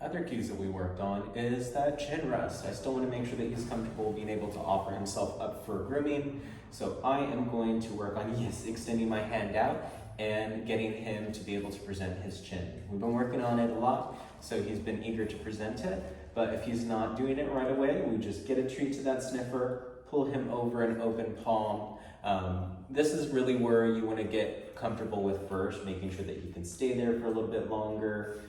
other cues that we worked on is that chin rest. I still want to make sure that he's comfortable being able to offer himself up for grooming. So I am going to work on, yes, extending my hand out and getting him to be able to present his chin. We've been working on it a lot, so he's been eager to present it. But if he's not doing it right away, we just get a treat to that sniffer, pull him over an open palm. This is really where you want to get comfortable with first, making sure that he can stay there for a little bit longer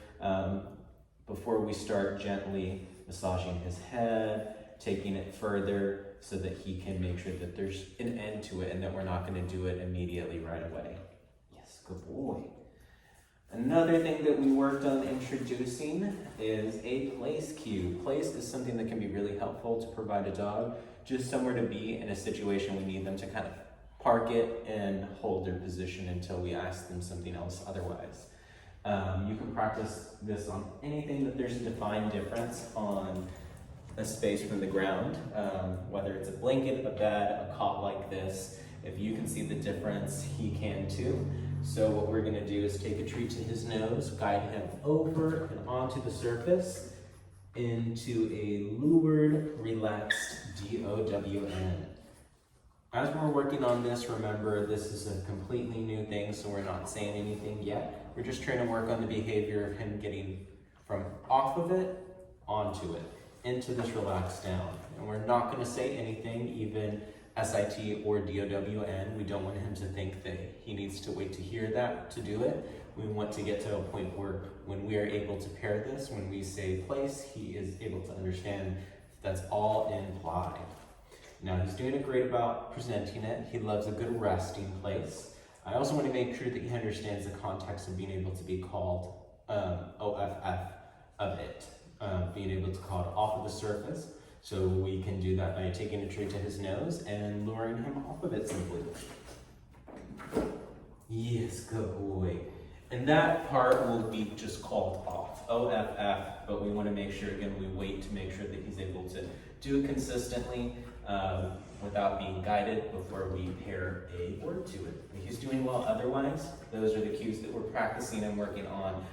before we start gently massaging his head, taking it further so that he can make sure that there's an end to it and that we're not going to do it immediately right away. Yes, good boy. Another thing that we worked on introducing is a place cue. Place is something that can be really helpful to provide a dog just somewhere to be in a situation we need them to kind of park it and hold their position until we ask them something else otherwise. You can practice this on anything that there's a defined difference on a space from the ground, whether it's a blanket, a bed, a cot like this. If you can see the difference, he can too. So what we're gonna do is take a treat to his nose, guide him over and onto the surface into a lured, relaxed DOWN. As we're working on this, remember this is a completely new thing, so we're not saying anything yet. We're just trying to work on the behavior of him getting from off of it onto it, into this relaxed down. And we're not gonna say anything, even SIT or DOWN. We don't want him to think that he needs to wait to hear that to do it. We want to get to a point where when we are able to pair this, when we say place, he is able to understand that's all implied. Now he's doing it great about presenting it. He loves a good resting place. I also want to make sure that he understands the context of being able to be called OFF of it, being able to call it off of the surface. So we can do that by taking a treat to his nose and luring him off of it simply. Yes, good boy. And that part will be just called off, OFF, but we want to make sure, again, we wait to make sure that he's able to do it consistently without being guided before we pair a word to it. If he's doing well otherwise, those are the cues that we're practicing and working on